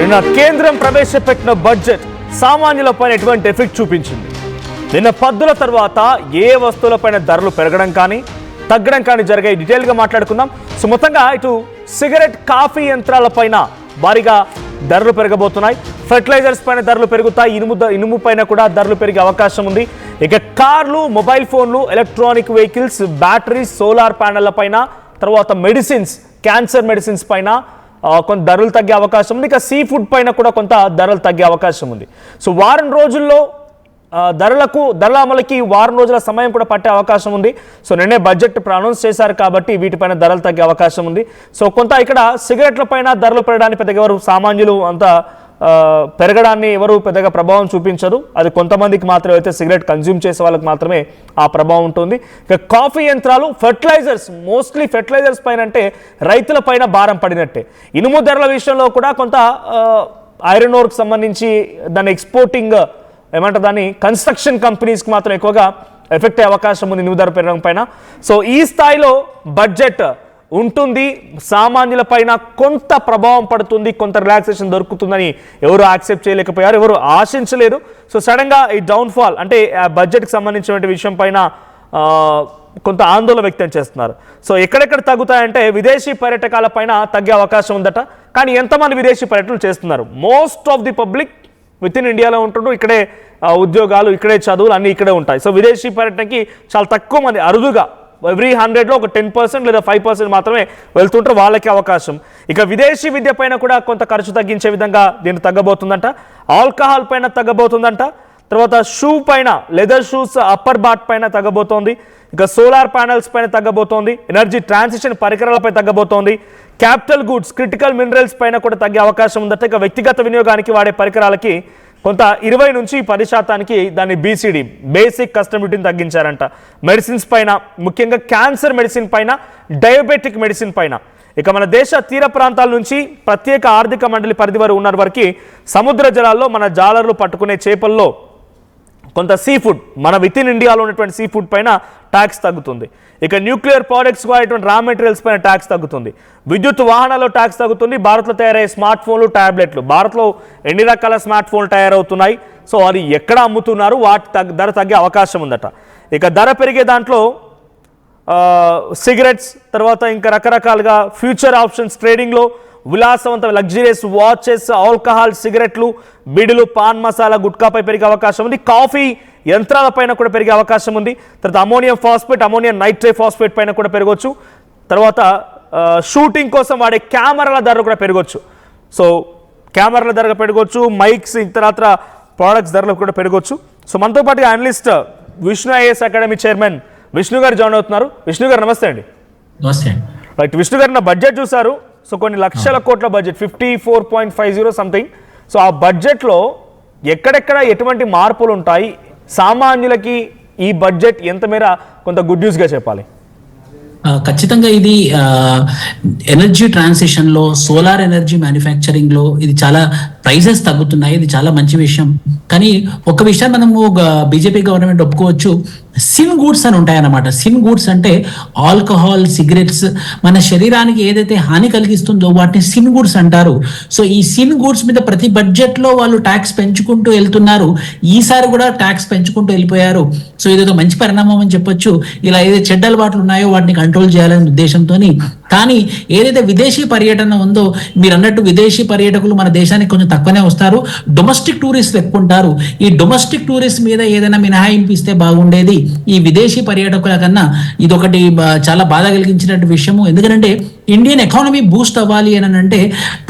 నిన్న కేంద్రం ప్రవేశపెట్టిన బడ్జెట్ సామాన్యులపైన ఎటువంటి ఎఫెక్ట్ చూపించింది? నిన్న పద్దుల తర్వాత ఏ వస్తువులపైన ధరలు పెరగడం కానీ తగ్గడం కానీ జరిగాయి, డీటెయిల్గా మాట్లాడుకుందాం. సో మొత్తంగా ఇటు సిగరెట్, కాఫీ యంత్రాలపైన భారీగా ధరలు పెరగబోతున్నాయి. ఫెర్టిలైజర్స్ పైన ధరలు పెరుగుతాయి. ఇనుము పైన కూడా ధరలు పెరిగే అవకాశం ఉంది. ఇక కార్లు, మొబైల్ ఫోన్లు, ఎలక్ట్రానిక్ వెహికల్స్, బ్యాటరీస్, సోలార్ ప్యానెళ్ల పైన, తర్వాత మెడిసిన్స్, క్యాన్సర్ మెడిసిన్స్ పైన కొంత ధరలు తగ్గే అవకాశం ఉంది. ఇక సీ ఫుడ్ పైన కూడా కొంత ధరలు తగ్గే అవకాశం ఉంది. సో వారం రోజుల్లో ధరల అమలుకి వారం రోజుల సమయం కూడా పట్టే అవకాశం ఉంది. సో నిన్నే బడ్జెట్ అనౌన్స్ చేశారు కాబట్టి వీటిపైన ధరలు తగ్గే అవకాశం ఉంది. సో కొంత ఇక్కడ సిగరెట్ల పైన ధరలు పెరగడానికి పెద్దగా ఎవరు సామాన్యులు అంతా పెరగడాన్ని ఎవరు పెద్దగా ప్రభావం చూపించరు. అది కొంతమందికి మాత్రమే, అయితే సిగరెట్ కన్జ్యూమ్ చేసే వాళ్ళకి మాత్రమే ఆ ప్రభావం ఉంటుంది. ఇక కాఫీ యంత్రాలు, ఫెర్టిలైజర్స్, మోస్ట్లీ ఫెర్టిలైజర్స్ పైన అంటే రైతుల పైన భారం పడినట్టే. ఇనుము ధరల విషయంలో కూడా కొంత ఐరన్ ఓర్కి సంబంధించి దాని ఎక్స్పోర్టింగ్ ఏమంటారు దాన్ని కన్స్ట్రక్షన్ కంపెనీస్కి మాత్రం ఎక్కువగా ఎఫెక్ట్ అయ్యే అవకాశం ఉంది ఇనుము ధర పెరగడం పైన. సో ఈ స్థాయిలో బడ్జెట్ ఉంటుంది. సామాన్యుల పైన కొంత ప్రభావం పడుతుంది, కొంత రిలాక్సేషన్ దొరుకుతుందని ఎవరు యాక్సెప్ట్ చేయలేకపోయారు, ఎవరు ఆశించలేరు. సో సడన్గా ఈ డౌన్ఫాల్ అంటే ఆ బడ్జెట్కి సంబంధించిన విషయం పైన కొంత ఆందోళన వ్యక్తం చేస్తున్నారు. సో ఎక్కడెక్కడ తగ్గుతాయంటే విదేశీ పర్యాటకాల పైన తగ్గే అవకాశం ఉందట. కానీ ఎంతమంది విదేశీ పర్యటనలు చేస్తున్నారు? Most of the public with in ఇండియాలో ఉంటుండ్రు. ఇక్కడే ఉద్యోగాలు, ఇక్కడే చదువులు అన్నీ ఇక్కడే ఉంటాయి. సో విదేశీ పర్యటనకి చాలా తక్కువ మంది, అరుదుగా ఎవ్రీ 100లో ఒక 10% లేదా 5% మాత్రమే వెళ్తుంటారు, వాళ్ళకి అవకాశం. ఇక విదేశీ విద్య పైన కూడా కొంత ఖర్చు తగ్గించే విధంగా దీన్ని తగ్గబోతుందంట. ఆల్కహాల్ పైన తగ్గబోతుందంట. తర్వాత షూ పైన, లెదర్ షూస్, అప్పర్ బాట్ పైన తగ్గబోతోంది. ఇక సోలార్ ప్యానెల్స్ పైన తగ్గబోతోంది. ఎనర్జీ ట్రాన్సిషన్ పరికరాలపై తగ్గబోతోంది. క్యాపిటల్ గూడ్స్, క్రిటికల్ మినరల్స్ పైన కూడా తగ్గే అవకాశం ఉందట. ఇక వ్యక్తిగత వినియోగానికి వాడే పరికరాలకి కొంత 20 నుంచి 10% దాన్ని BCD, బేసిక్ కస్టమ్ డ్యూటీని తగ్గించారంట. మెడిసిన్స్ పైన, ముఖ్యంగా క్యాన్సర్ మెడిసిన్ పైన, డయాబెటిక్ మెడిసిన్ పైన, ఇక మన దేశ తీర ప్రాంతాల నుంచి ప్రత్యేక ఆర్థిక మండలి పరిధి వరకు సముద్ర జలాల్లో మన జాలర్లు పట్టుకునే చేపల్లో కొంత సీ ఫుడ్, మన విత్ ఇన్ ఇండియాలో ఉన్నటువంటి సీ ఫుడ్ పైన ట్యాక్స్ తగ్గుతుంది. ఇక న్యూక్లియర్ ప్రోడక్ట్స్ వాడేటువంటి రా మెటీరియల్స్ పైన ట్యాక్స్ తగ్గుతుంది. విద్యుత్ వాహనాల్లో ట్యాక్స్ తగ్గుతుంది. భారత్లో తయారయ్యే స్మార్ట్ ఫోన్లు, ట్యాబ్లెట్లు, భారత్లో ఎన్ని రకాల స్మార్ట్ ఫోన్లు తయారవుతున్నాయి, సో అది ఎక్కడ అమ్ముతున్నారు, వాటి ధర తగ్గే అవకాశం ఉందట. ఇక ధర పెరిగే దాంట్లో సిగరెట్స్, తర్వాత ఇంకా రకరకాలుగా ఫ్యూచర్ ఆప్షన్స్ ట్రేడింగ్లో, విలాసవంత లగ్జరియస్ వాచెస్, ఆల్కహాల్, సిగరెట్లు, బిడులు, పాన్ మసాలా, గుట్కాపై పెరిగే అవకాశం ఉంది. కాఫీ యంత్రాలపైన కూడా పెరిగే అవకాశం ఉంది. తర్వాత ammonium phosphate, ammonium nitrate phosphate పైన కూడా పెరగవచ్చు. తర్వాత షూటింగ్ కోసం వాడే కెమెరాల ధర కూడా పెరగవచ్చు. సో కెమెరాల ధర పెరగవచ్చు, మైక్స్, ఇతరత్ర ప్రోడక్ట్స్ ధరలు కూడా పెరగవచ్చు. సో మనతో పాటుగా analyst Vishnu IAS academy chairman Vishnu గారు జాయిన్ అవుతున్నారు. విష్ణు గారు నమస్తే అండి. నమస్తే. రైట్, విష్ణు గారు నా బడ్జెట్ చూసారు. సో కొన్ని లక్షల కోట్ల బడ్జెట్, 54.50 సంథింగ్. సో ఆ బడ్జెట్లో ఎక్కడెక్కడ ఎటువంటి మార్పులు ఉంటాయి, సామాన్యులకి ఈ బడ్జెట్ ఎంత మేర కొంత గుడ్ న్యూస్గా చెప్పాలి? ఖచ్చితంగా ఇది ఎనర్జీ ట్రాన్సిషన్ లో, సోలార్ ఎనర్జీ మ్యానుఫ్యాక్చరింగ్ లో ఇది చాలా ప్రైజెస్ తగ్గుతున్నాయి. ఇది చాలా మంచి విషయం. కానీ ఒక విషయం మనము బీజేపీ గవర్నమెంట్ ఒప్పుకోవచ్చు, సిన్ గూడ్స్ అని ఉంటాయన్నమాట. సిన్ గూడ్స్ అంటే ఆల్కహాల్, సిగరెట్స్, మన శరీరానికి ఏదైతే హాని కలిగిస్తుందో వాటిని సిన్ గూడ్స్ అంటారు. సో ఈ సిన్ గూడ్స్ మీద ప్రతి బడ్జెట్ లో వాళ్ళు ట్యాక్స్ పెంచుకుంటూ వెళ్తున్నారు. ఈసారి కూడా ట్యాక్స్ పెంచుకుంటూ వెళ్ళిపోయారు. సో ఇదేదో మంచి పరిణామం అని చెప్పొచ్చు. ఇలా ఏదైతే చెడ్డ అలవాట్లు ఉన్నాయో వాటిని కంట్రోల్ చేయాలనే ఉద్దేశంతో. కానీ ఏదైతే విదేశీ పర్యటన ఉందో, మీరు అన్నట్టు విదేశీ పర్యాటకులు మన దేశానికి కొంచెం తక్కువనే వస్తారు. డొమెస్టిక్ టూరిస్టులు ఎక్కువ ఉంటారు. ఈ డొమెస్టిక్ టూరిస్ట్ మీద ఏదైనా మినహాయింపు ఇస్తే బాగుండేది. ఈ విదేశీ పర్యాటకుల కన్నా ఇదొకటి చాలా బాధ కలిగించినట్టు విషయము. ఎందుకంటే ఇండియన్ ఎకానమీ బూస్ట్ అవ్వాలి అని అంటే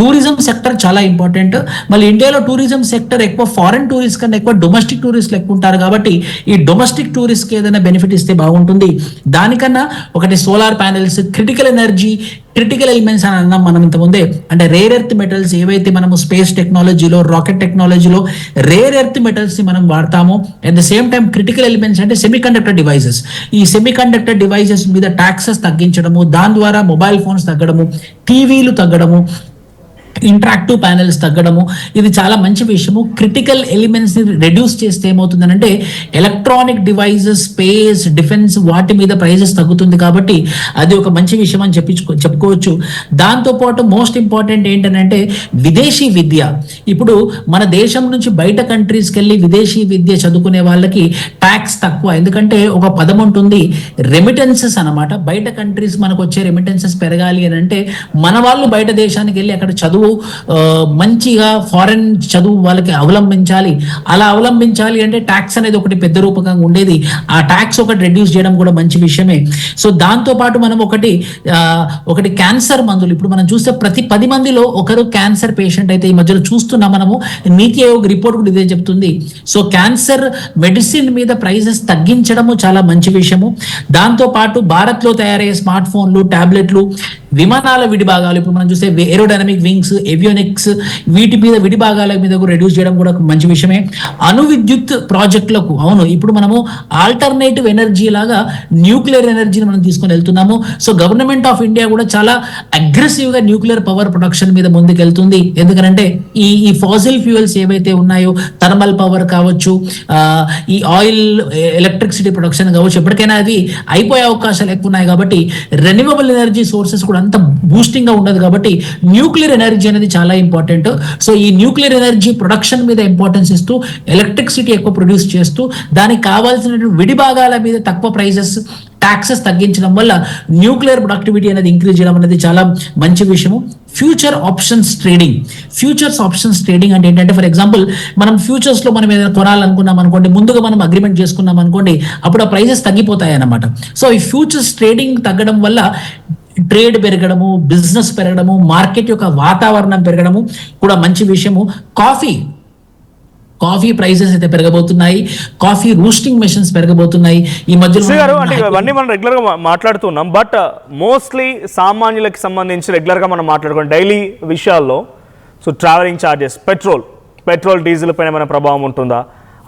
టూరిజం సెక్టర్ చాలా ఇంపార్టెంట్. మళ్ళీ ఇండియాలో టూరిజం సెక్టర్ ఎక్కువ ఫారెన్ టూరిస్ట్ కన్నా ఎక్కువ డొమెస్టిక్ టూరిస్టులు ఎక్కువ ఉంటారు. కాబట్టి ఈ డొమెస్టిక్ టూరిస్ట్కి ఏదైనా బెనిఫిట్ ఇస్తే బాగుంటుంది. దానికన్నా ఒకటి solar panels, critical energy, critical elements అని అన్నాం మనం ఇంతకుముందే. అంటే రేర్ ఎర్త్ మెటల్స్ ఏవైతే మనము స్పేస్ టెక్నాలజీలో, రాకెట్ టెక్నాలజీలో రేర్ ఎర్త్ మెటల్స్ ని మనం వాడతామో, at the same time critical elements అంటే సెమీకండక్టర్ డివైసెస్, ఈ సెమీకండక్టర్ డివైసెస్ మీద ట్యాక్సెస్ తగ్గించడము, దాని ద్వారా మొబైల్ ఫోన్స్ తగ్గడము, టీవీలు తగ్గడము, ఇంటరాక్టివ్ ప్యానెల్స్ తగ్గడము, ఇది చాలా మంచి విషయము. క్రిటికల్ ఎలిమెంట్స్ ని రెడ్యూస్ చేస్తే ఏమవుతుందనంటే ఎలక్ట్రానిక్ డివైజెస్, స్పేస్, డిఫెన్స్ వాటి మీద ప్రైజెస్ తగ్గుతుంది. కాబట్టి అది ఒక మంచి విషయం అని చెప్పుకోవచ్చు. దాంతోపాటు మోస్ట్ ఇంపార్టెంట్ ఏంటంటే విదేశీ విద్య. ఇప్పుడు మన దేశం నుంచి బయట కంట్రీస్కి వెళ్ళి విదేశీ విద్య చదువుకునే వాళ్ళకి ట్యాక్స్ తక్కువ. ఎందుకంటే ఒక పదం ఉంటుంది రెమిటెన్సెస్ అనమాట. బయట కంట్రీస్ మనకు వచ్చే రెమిటెన్సెస్ పెరగాలి అని అంటే మన వాళ్ళు బయట దేశానికి వెళ్ళి అక్కడ చదువు మంచిగా ఫారెన్ చదువు వాళ్ళకి అవలంబించాలి. అలా అవలంబించాలి అంటే ట్యాక్స్ అనేది ఒకటి పెద్ద రూపకంగా ఉండేది. ఆ ట్యాక్స్ ఒకటి రెడ్యూస్ చేయడం కూడా మంచి విషయమే. సో దాంతో పాటు మనం ఒకటి క్యాన్సర్ మందులు, ఇప్పుడు మనం చూస్తే ప్రతి 10 మందిలో ఒకరు క్యాన్సర్ పేషెంట్ అయితే ఈ మధ్యలో చూస్తున్నాం మనము. నీతి ఆయోగ్ రిపోర్ట్ కూడా ఇదే చెప్తుంది. సో క్యాన్సర్ మెడిసిన్ మీద ప్రైజెస్ తగ్గించడము చాలా మంచి విషయము. దాంతో పాటు భారత్ లో తయారయ్యే స్మార్ట్ ఫోన్లు, టాబ్లెట్లు, విమానాల విడిభాగాలు, ఇప్పుడు మనం చూస్తే ఏరోడైనమిక్ వింగ్స్, ఏవియోనిక్స్, వీటి మీద విడిభాగాల మీద కూడా రెడ్యూస్ చేయడం కూడా మంచి విషయమే. అణు విద్యుత్ ప్రాజెక్టులకు, అవును ఇప్పుడు మనము ఆల్టర్నేటివ్ ఎనర్జీ లాగా న్యూక్లియర్ ఎనర్జీని మనం తీసుకొని వెళ్తున్నాము. సో గవర్నమెంట్ ఆఫ్ ఇండియా కూడా చాలా అగ్రెసివ్ గా న్యూక్లియర్ పవర్ ప్రొడక్షన్ మీద ముందుకెళ్తుంది. ఎందుకంటే ఈ ఫాసిల్ ఫ్యూయల్స్ ఏవైతే ఉన్నాయో, థర్మల్ పవర్ కావచ్చు, ఈ ఆయిల్ ఎలక్ట్రిసిటీ ప్రొడక్షన్ కావచ్చు, ఎప్పటికైనా అది అయిపోయే అవకాశాలు ఎక్కువ ఉన్నాయి. కాబట్టి రెన్యూవబుల్ ఎనర్జీ సోర్సెస్ కూడా అంత బూస్టింగ్ గా ఉండదు. కాబట్టి న్యూక్లియర్ ఎనర్జీ అనేది చాలా ఇంపార్టెంట్. సో ఈ న్యూక్లియర్ ఎనర్జీ ప్రొడక్షన్ మీద ఇంపార్టెన్స్ ఇస్తూ, ఎలక్ట్రిసిటీ ఎక్కువ ప్రొడ్యూస్ చేస్తూ, దానికి కావాల్సిన విడిభాగాల మీద తక్కువ ప్రైజెస్, ట్యాక్సెస్ తగ్గించడం వల్ల న్యూక్లియర్ ప్రొడక్టివిటీ అనేది ఇంక్రీజ్ చేయడం అనేది చాలా మంచి విషయము. ఫ్యూచర్ ఆప్షన్స్ ట్రేడింగ్ అంటే ఏంటంటే, ఫర్ ఎగ్జాంపుల్ మనం ఫ్యూచర్స్ లో మనం ఏదైనా కొనాలనుకున్నాం అనుకోండి, ముందుగా మనం అగ్రిమెంట్ చేసుకున్నాం అనుకోండి, అప్పుడు ఆ ప్రైజెస్ తగ్గిపోతాయి అన్నమాట. సో ఈ ఫ్యూచర్స్ ట్రేడింగ్ తగ్గడం వల్ల ట్రేడ్ పెరగడము, బిజినెస్ పెరగడము, మార్కెట్ యొక్క వాతావరణం పెరగడము కూడా మంచి విషయము. కాఫీ ప్రైజెస్ అయితే పెరగబోతున్నాయి. కాఫీ రూస్టింగ్ మెషిన్స్ పెరగబోతున్నాయి ఈ మధ్యలో. అంటే ఇవన్నీ మనం రెగ్యులర్ గా మాట్లాడుతున్నాం. బట్ మోస్ట్లీ సామాన్యులకి సంబంధించి రెగ్యులర్ గా మనం మాట్లాడుకున్నాం డైలీ విషయాల్లో. So travelling charges, petrol diesel పైన ఏమైనా ప్రభావం ఉంటుందా?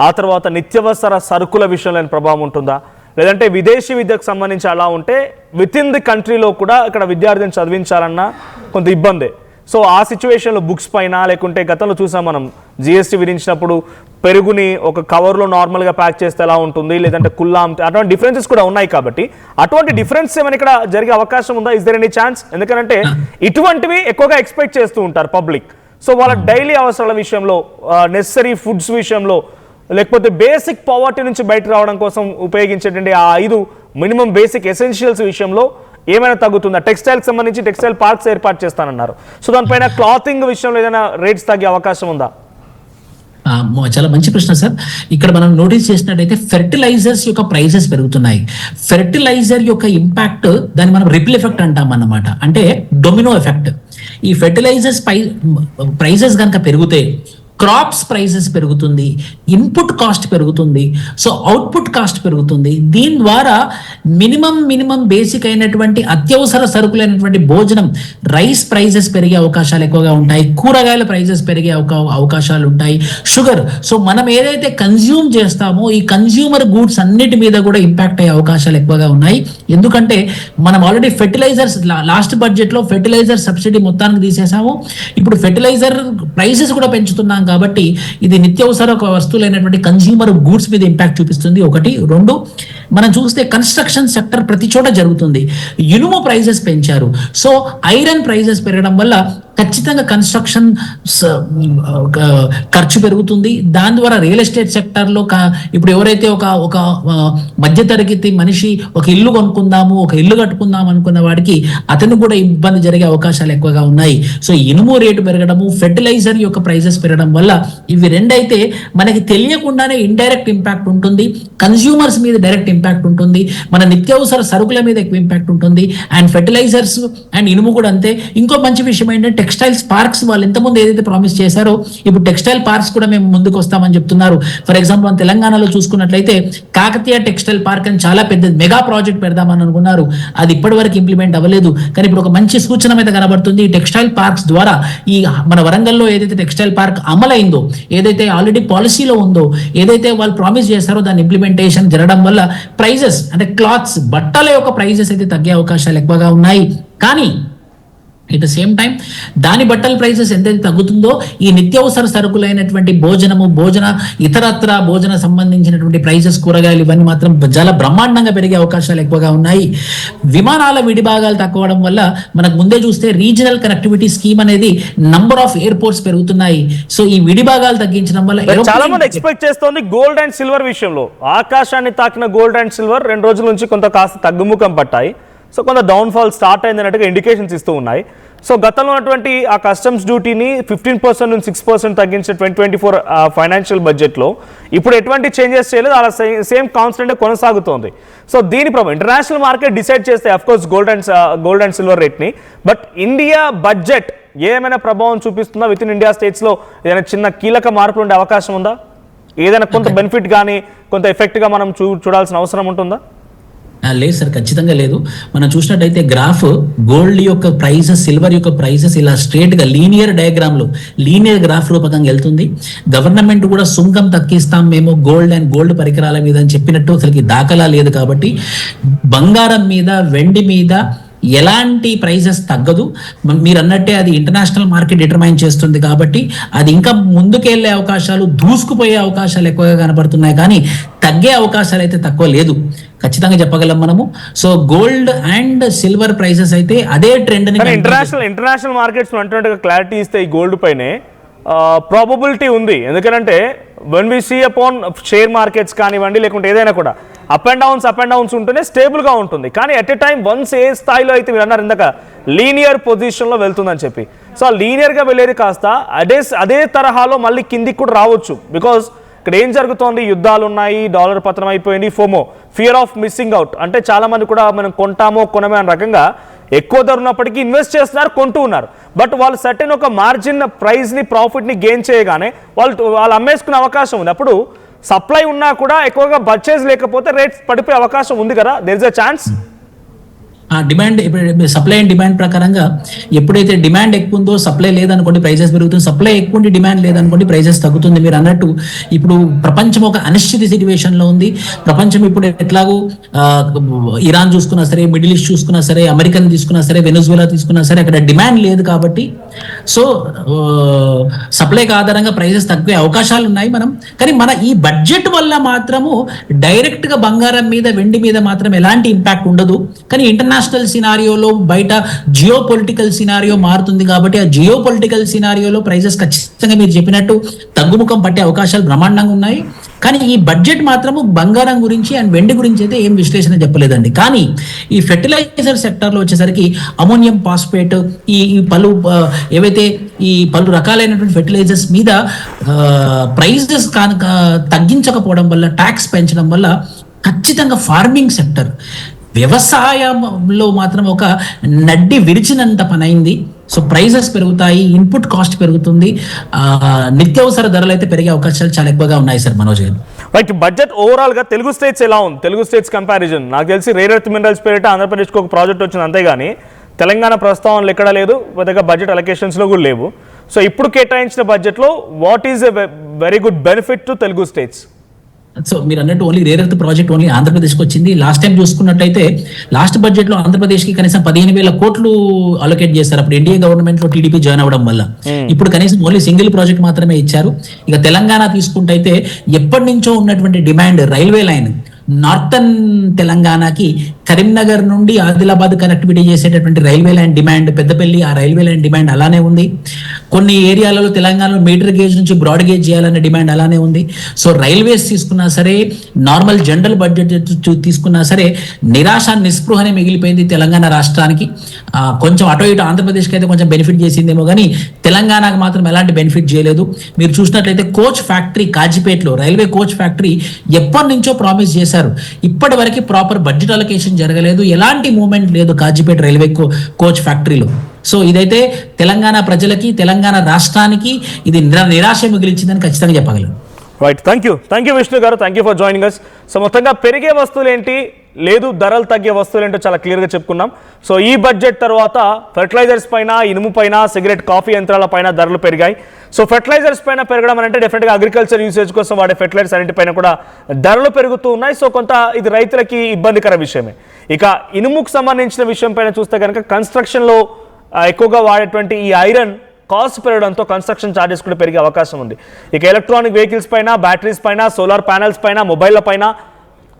ఆ తర్వాత నిత్యవసర సరుకుల విషయంలో ప్రభావం ఉంటుందా? లేదంటే విదేశీ విద్యకు సంబంధించి అలా ఉంటే విత్ ఇన్ ది కంట్రీలో కూడా ఇక్కడ విద్యార్థిని చదివించాలన్నా కొంత ఇబ్బందే. సో ఆ సిచ్యువేషన్లో బుక్స్ పైన, లేకుంటే గతంలో చూసాం మనం జిఎస్టీ విధించినప్పుడు పెరుగుని ఒక కవర్లో నార్మల్గా ప్యాక్ చేస్తే ఎలా ఉంటుంది, లేదంటే కుల్లా అటువంటి డిఫరెన్సెస్ కూడా ఉన్నాయి. కాబట్టి అటువంటి డిఫరెన్స్ ఏమైనా ఇక్కడ జరిగే అవకాశం ఉందా? Is there any chance? ఎందుకంటే ఇటువంటివి ఎక్కువగా ఎక్స్పెక్ట్ చేస్తూ ఉంటారు పబ్లిక్. సో వాళ్ళ డైలీ అవసరాల విషయంలో, నెసరీ ఫుడ్స్ విషయంలో, లేకపోతే బేసిక్ పావర్టీ నుంచి బయట రావడం కోసం ఉపయోగించేటువంటి ఆ 5 మినిమం బేసిక్ ఎసెన్షియల్స్ విషయంలో ఏమైనా తగ్గుతుందా? టెక్స్టైల్కి సంబంధించి టెక్స్టైల్ పార్క్స్ ఏర్పాటు చేస్తానన్నారు. సో దానిపైన క్లాతింగ్ విషయంలో ఏదైనా రేట్స్ తగ్గే అవకాశం ఉందా? చాలా మంచి ప్రశ్న సార్. ఇక్కడ మనం నోటీస్ చేసినట్టయితే ఫెర్టిలైజర్స్ యొక్క ప్రైజెస్ పెరుగుతున్నాయి. ఫెర్టిలైజర్ యొక్క ఇంపాక్ట్, దాన్ని మనం రిపిల్ ఎఫెక్ట్ అంటాం అన్నమాట. అంటే డొమినో ఎఫెక్ట్. ఈ ఫెర్టిలైజర్స్ ప్రైజెస్ కనుక పెరిగితే క్రాప్స్ ప్రైసెస్ పెరుగుతుంది, ఇన్పుట్ కాస్ట్ పెరుగుతుంది, సో అవుట్పుట్ కాస్ట్ పెరుగుతుంది. దీని ద్వారా మినిమం బేసిక్ అయినటువంటి అత్యవసర సరుకులైనటువంటి భోజనం, రైస్ ప్రైజెస్ పెరిగే అవకాశాలు ఎక్కువగా ఉంటాయి, కూరగాయల ప్రైజెస్ పెరిగే అవకాశాలు ఉంటాయి, షుగర్. సో మనం ఏదైతే కన్జ్యూమ్ చేస్తామో ఈ కన్జ్యూమర్ గూడ్స్ అన్నిటి మీద కూడా ఇంపాక్ట్ అయ్యే అవకాశాలు ఎక్కువగా ఉన్నాయి. ఎందుకంటే మనం ఆల్రెడీ ఫెర్టిలైజర్స్ లాస్ట్ బడ్జెట్ లో ఫెర్టిలైజర్ సబ్సిడీ మొత్తానికి తీసేసాము. ఇప్పుడు ఫెర్టిలైజర్ ప్రైసెస్ కూడా పెంచుతున్నాం. కాబట్టి ఇది నిత్యావసర వస్తువులైనటువంటి కన్స్యూమర్ గూడ్స్ మీద ఇంపాక్ట్ చూపిస్తుంది. 1, 2 మనం చూస్తే కన్స్ట్రక్షన్ సెక్టర్ ప్రతి చోట జరుగుతుంది. ఇనుము ప్రైజెస్ పెంచారు. సో ఐరన్ ప్రైజెస్ పెరగడం వల్ల ఖచ్చితంగా కన్స్ట్రక్షన్ ఖర్చు పెరుగుతుంది. దాని ద్వారా రియల్ ఎస్టేట్ సెక్టర్లో ఇప్పుడు ఎవరైతే ఒక మధ్యతరగతి మనిషి ఒక ఇల్లు కొనుక్కుందాము, ఒక ఇల్లు కట్టుకుందాం అనుకున్న వాడికి అతను కూడా ఇబ్బంది జరిగే అవకాశాలు ఎక్కువగా ఉన్నాయి. సో ఇనుము రేటు పెరగడము, ఫెర్టిలైజర్ యొక్క ప్రైజెస్ పెరగడం వల్ల ఇవి రెండైతే మనకి తెలియకుండానే ఇండైరెక్ట్ ఇంపాక్ట్ ఉంటుంది. కన్స్యూమర్స్ మీద డైరెక్ట్ ఇంపాక్ట్ ఉంటుంది, మన నిత్యావసర సరుకుల మీద ఎక్కువ ఇంపాక్ట్ ఉంటుంది. అండ్ ఫెర్టిలైజర్స్ అండ్ ఇనుము కూడా అంతే. ఇంకో మంచి విషయం ఏంటంటే టెక్స్టైల్స్ పార్క్స్ వాళ్ళు ఇంతకుముందు ఏదైతే ప్రామిస్ చేశారో ఇప్పుడు టెక్స్టైల్ పార్క్స్ కూడా మేము ముందుకు వస్తామని చెప్తున్నారు. ఫర్ ఎగ్జాంపుల్ మన తెలంగాణలో చూసుకున్నట్లయితే కాకతీయ టెక్స్టైల్ పార్క్ అని చాలా పెద్ద మెగా ప్రాజెక్ట్ పెడదామని అనుకున్నారు. అది ఇప్పటి వరకు ఇంప్లిమెంట్ అవ్వలేదు. కానీ ఇప్పుడు ఒక మంచి సూచన మీద కనబడుతుంది. ఈ టెక్స్టైల్ పార్క్స్ ద్వారా ఈ మన వరంగల్లో ఏదైతే టెక్స్టైల్ పార్క్ అమలైందో, ఏదైతే ఆల్రెడీ పాలసీలో ఉందో, ఏదైతే వాళ్ళు ప్రామిస్ చేశారో దాని ఇంప్లిమెంటేషన్ జరగడం వల్ల ప్రైజెస్ అంటే క్లాత్స్, బట్టల యొక్క ప్రైజెస్ అయితే తగ్గే అవకాశాలు ఎక్కువగా ఉన్నాయి. కానీ ఎట్ ద సేమ్ టైం దాని బట్టల ప్రైసెస్ ఎంతైతే తగ్గుతుందో ఈ నిత్యావసర సరుకులైనటువంటి భోజన ఇతరత్ర భోజన సంబంధించినటువంటి ప్రైసెస్, కూరగాయలు ఇవన్నీ మాత్రం చాలా బ్రహ్మాండంగా పెరిగే అవకాశాలు ఎక్కువగా ఉన్నాయి. విమానాల విడిభాగాలు తక్కువడం వల్ల మనకు ముందే చూస్తే రీజనల్ కనెక్టివిటీ స్కీమ్ అనేది నంబర్ ఆఫ్ ఎయిర్పోర్ట్స్ పెరుగుతున్నాయి. సో ఈ విడిభాగాలు తగ్గించడం వల్ల చాలా మంది ఎక్స్పెక్ట్ చేస్తోంది గోల్డ్ అండ్ సిల్వర్ విషయంలో. ఆకాశాన్ని తాకిన గోల్డ్ అండ్ సిల్వర్ 2 రోజుల నుంచి కాస్త తగ్గుముఖం పట్టాయి. సో కొంత డౌన్ఫాల్ స్టార్ట్ అయింది అన్నట్టుగా ఇండికేషన్స్ ఇస్తూ ఉన్నాయి. సో గతంలో ఉన్నటువంటి ఆ కస్టమ్స్ డ్యూటీని 15% నుంచి 6% తగ్గించిన 2024 ఫైనాన్షియల్ బడ్జెట్లో ఇప్పుడు ఎటువంటి చేంజెస్ చేయలేదు, అలా సేమ్ కాన్స్టెంట్ కొనసాగుతోంది. సో దీని ప్రభావం ఇంటర్నేషనల్ మార్కెట్ డిసైడ్ చేస్తే అఫ్కోర్స్ గోల్డ్ అండ్ సిల్వర్ రేట్ని, బట్ ఇండియా బడ్జెట్ ఏమైనా ప్రభావం చూపిస్తుందా? విత్ ఇన్ ఇండియా స్టేట్స్లో ఏదైనా చిన్న కీలక మార్పులు ఉండే అవకాశం ఉందా? ఏదైనా కొంత బెనిఫిట్ కానీ కొంత ఎఫెక్ట్గా మనం చూడాల్సిన అవసరం ఉంటుందా? లేదు సార్, ఖచ్చితంగా లేదు. మనం చూసినట్టయితే గ్రాఫ్ గోల్డ్ యొక్క ప్రైసెస్, సిల్వర్ యొక్క ప్రైసెస్ ఇలా స్ట్రేట్ గా లీనియర్ గ్రాఫ్ రూపకంగా వెళ్తుంది. గవర్నమెంట్ కూడా సుంకం తగ్గిస్తాం మేము గోల్డ్ పరికరాల మీద అని చెప్పినట్టు అసలుకి దాఖలా లేదు. కాబట్టి బంగారం మీద, వెండి మీద ఎలాంటి ప్రైసెస్ తగ్గదు. మీరు అన్నట్టే అది ఇంటర్నేషనల్ మార్కెట్ డిటర్మైన్ చేస్తుంది కాబట్టి అది ఇంకా ముందుకెళ్లే అవకాశాలు, దూసుకుపోయే అవకాశాలు ఎక్కువగా కనపడుతున్నాయి, కానీ తగ్గే అవకాశాలు అయితే తక్కువ లేదు, ఖచ్చితంగా చెప్పగలం మనము. So gold and silver prices అయితే అదే ట్రెండ్ ని ఇంటర్నేషనల్ మార్కెట్స్ అంటున్నట్టుగా క్లారిటీ ఇస్తే ఈ గోల్డ్ పైనే ప్రాబబిలిటీ ఉంది. ఎందుకంటే when we see upon share markets కానివ్వండి, లేకుంటే ఏదైనా కూడా అప్ అండ్ డౌన్స్ ఉంటేనే స్టేబుల్గా ఉంటుంది. కానీ ఎట్ ఎ టైం వన్స్ ఏ స్థాయిలో అయితే మీరు అన్నారు ఇందాక లీనియర్ పొజిషన్లో వెళ్తుందని చెప్పి, సో ఆ లీనియర్గా వెళ్ళేది కాస్త అదే తరహాలో మళ్ళీ కిందికి కూడా రావచ్చు. బికాజ్ ఇక్కడ ఏం జరుగుతోంది, యుద్ధాలు ఉన్నాయి, డాలర్ పతనం అయిపోయింది, FOMO fear of missing out, అంటే చాలా మంది కూడా మనం కొంటామో కొనమే అనే రకంగా ఎక్కువ ధర ఉన్నప్పటికీ ఇన్వెస్ట్ చేస్తున్నారు, కొంటూ ఉన్నారు. బట్ వాళ్ళు సర్టెన్ ఒక మార్జిన్ ప్రైస్ని, ప్రాఫిట్ని గెయిన్ చేయగానే వాళ్ళు అమ్మేసుకునే అవకాశం ఉంది. అప్పుడు సప్లై ఉన్నా కూడా ఎక్కువగా పర్చేజ్ లేకపోతే రేట్స్ పడిపోయే అవకాశం ఉంది కదా, there is a chance. Demand supply and demand ప్రకారంగా ఎప్పుడైతే డిమాండ్ ఎక్కువ ఉందో సప్లై లేదనుకోండి ప్రైసెస్ పెరుగుతుంది, సప్లై ఎక్కువ ఉండి డిమాండ్ లేదనుకోండి ప్రైసెస్ తగ్గుతుంది. మీరు అన్నట్టు ఇప్పుడు ప్రపంచం ఒక అనిశ్చిత సిచ్యువేషన్ లో ఉంది. ప్రపంచం ఇప్పుడు ఎట్లాగూ ఇరాన్ చూసుకున్నా సరే, మిడిల్ ఈస్ట్ చూసుకున్నా సరే, అమెరికన్ తీసుకున్నా సరే, వెనజువేలా తీసుకున్నా సరే, అక్కడ డిమాండ్ లేదు కాబట్టి సో సప్లైకి ఆధారంగా ప్రైసెస్ తగ్గే అవకాశాలు ఉన్నాయి. కానీ మన ఈ బడ్జెట్ వల్ల మాత్రము డైరెక్ట్ గా బంగారం మీద, వెండి మీద మాత్రం ఎలాంటి ఇంపాక్ట్ ఉండదు. కానీ ఇంటర్నేషనల్ సినారియోలో బయట జియో పొలిటికల్ సినారియో మారుతుంది కాబట్టి ఆ జియో పొలిటికల్ సినారియోలో ప్రైసెస్ ఖచ్చితంగా మీరు చెప్పినట్టు తగ్గుముఖం పట్టే అవకాశాలు బ్రహ్మాండంగా ఉన్నాయి. కానీ ఈ బడ్జెట్ మాత్రము బంగారం గురించి అండ్ వెండి గురించి అయితే ఏం విశ్లేషణ చెప్పలేదండి. కానీ ఈ ఫెర్టిలైజర్ సెక్టర్ లో వచ్చేసరికి అమోనియం ఫాస్ఫేట్, ఈ పలు రకాలైనటువంటి ఫెర్టిలైజర్స్ మీద ప్రైజెస్ తగ్గించకపోవడం వల్ల, ట్యాక్స్ పెంచడం వల్ల ఖచ్చితంగా ఫార్మింగ్ సెక్టర్, వ్యవసాయంలో మాత్రం ఒక నడ్డి విరిచినంత పని అయింది. సో ప్రైజెస్ పెరుగుతాయి, ఇన్పుట్ కాస్ట్ పెరుగుతుంది, నిత్యావసర ధరలు అయితే పెరిగే అవకాశాలు చాలా ఎక్కువగా ఉన్నాయి సార్ మనోజ్ గారు. రైట్, బడ్జెట్ ఓవరాల్ గా తెలుగు స్టేట్స్ ఎలా ఉంది? తెలుగు స్టేట్స్ కంపారిజన్ నాకు తెలిసి రేర్ ఎర్త్ మినరల్స్ పేరిట ఆంధ్రప్రదేశ్కి ఒక ప్రాజెక్ట్ వచ్చింది, అంతేగాని తెలంగాణ ప్రస్తావనలు ఎక్కడా లేదు, పెద్దగా బడ్జెట్ అలొకేషన్స్లో కూడా లేవు. సో ఇప్పుడు కేటాయించిన బడ్జెట్లో what is a very good benefit to Telugu states? So మీరు అన్నట్టు only rare earth project only ఆంధ్రప్రదేశ్కి వచ్చింది. లాస్ట్ టైం చూసుకున్నట్టయితే లాస్ట్ బడ్జెట్ లో ఆంధ్రప్రదేశ్కి కనీసం 15,000 కోట్లు అలొకేట్ చేస్తారు అప్పుడు ఎన్డీఏ గవర్నమెంట్ లో టీడీపీ జాయిన్ అవ్వడం వల్ల. ఇప్పుడు కనీసం ఓన్లీ సింగిల్ ప్రాజెక్ట్ మాత్రమే ఇచ్చారు. ఇక తెలంగాణ తీసుకుంటే ఎప్పటి నుంచో ఉన్నటువంటి డిమాండ్ రైల్వే లైన్, నార్థన్ తెలంగాణకి కరీంనగర్ నుండి ఆదిలాబాద్ కనెక్టివిటీ చేసేటటువంటి రైల్వే లైన్ డిమాండ్, పెద్దపల్లి ఆ రైల్వే లైన్ డిమాండ్ అలానే ఉంది. కొన్ని ఏరియాలలో తెలంగాణలో మీటర్ గేజ్ నుంచి బ్రాడ్ గేజ్ చేయాలనే డిమాండ్ అలానే ఉంది. సో రైల్వేస్ తీసుకున్నా సరే, నార్మల్ జనరల్ బడ్జెట్ తీసుకున్నా సరే నిరాశ నిస్పృహనే మిగిలిపోయింది తెలంగాణ రాష్ట్రానికి. కొంచెం అటో ఇటు ఆంధ్రప్రదేశ్కి అయితే కొంచెం బెనిఫిట్ చేసిందేమో కానీ తెలంగాణకు మాత్రం ఎలాంటి బెనిఫిట్ చేయలేదు. మీరు చూసినట్లయితే కోచ్ ఫ్యాక్టరీ కాజీపేటలో, రైల్వే కోచ్ ఫ్యాక్టరీ ఎప్పటి నుంచో ప్రామిస్ చేశారు, ఇప్పటి వరకు ప్రాపర్ బడ్జెట్ అలొకేషన్ జరగలేదు, ఎలాంటి మూవ్మెంట్ లేదు కాజీపేట రైల్వే కోచ్ ఫ్యాక్టరీలో. సో ఇదైతే తెలంగాణ ప్రజలకి, తెలంగాణ రాష్ట్రానికి ఇది నిరాశ మిగిలించిందని ఖచ్చితంగా చెప్పగలను. రైట్, థ్యాంక్ యూ విష్ణు గారు, thank you for joining us. So మొత్తంగా పెరిగే వస్తువులు ఏంటి, లేదు ధరలు తగ్గే వస్తువులు ఏంటో చాలా క్లియర్గా చెప్పుకున్నాం. సో ఈ బడ్జెట్ తర్వాత ఫెర్టిలైజర్స్ పైన, ఇనుము పైన, సిగరెట్ కాఫీ యంత్రాల పైన ధరలు పెరిగాయి. సో ఫెర్టిలైజర్స్ పైన పెరగడం అంటే డెఫినెట్గా అగ్రికల్చర్ యూసేజ్ కోసం వాడే ఫెర్టిలైజర్స్ అన్నింటిపైన కూడా ధరలు పెరుగుతూ ఉన్నాయి. సో కొంత ఇది రైతులకి ఇబ్బందికర విషయమే. ఇక ఇనుముకు సంబంధించిన విషయం పైన చూస్తే కనుక కన్స్ట్రక్షన్లో ఎక్కువగా వాడేటువంటి ఈ ఐరన్ కాస్ట్ పెరగడంతో కన్స్ట్రక్షన్ ఛార్జెస్ కూడా పెరిగే అవకాశం ఉంది. ఇక ఎలక్ట్రానిక్ వెహికల్స్ పైన, బ్యాటరీస్ పైన, సోలార్ ప్యానెల్స్ పైన, మొబైల్ల పైన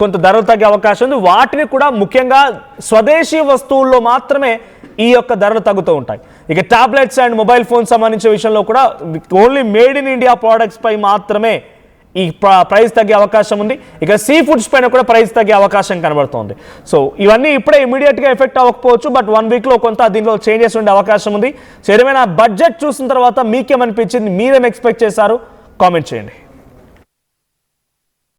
కొంత ధరలు తగ్గే అవకాశం ఉంది. వాటిని కూడా ముఖ్యంగా స్వదేశీ వస్తువుల్లో మాత్రమే ఈ యొక్క ధరలు తగ్గుతూ ఉంటాయి. ఇక టాబ్లెట్స్ అండ్ మొబైల్ ఫోన్ సంబంధించిన విషయంలో కూడా only made in India products పై మాత్రమే ఈ ప్రైస్ తగ్గే అవకాశం ఉంది. ఇక సీ ఫుడ్స్ పైన కూడా ప్రైస్ తగ్గే అవకాశం కనబడుతోంది. సో ఇవన్నీ ఇప్పుడే ఇమీడియట్గా ఎఫెక్ట్ అవ్వకపోవచ్చు, బట్ 1 వీక్లో కొంత దీనిలో చేంజెస్ ఉండే అవకాశం ఉంది. సో ఏమైనా బడ్జెట్ చూసిన తర్వాత మీకేమనిపించింది, మీరేం ఎక్స్పెక్ట్ చేశారు, కామెంట్ చేయండి.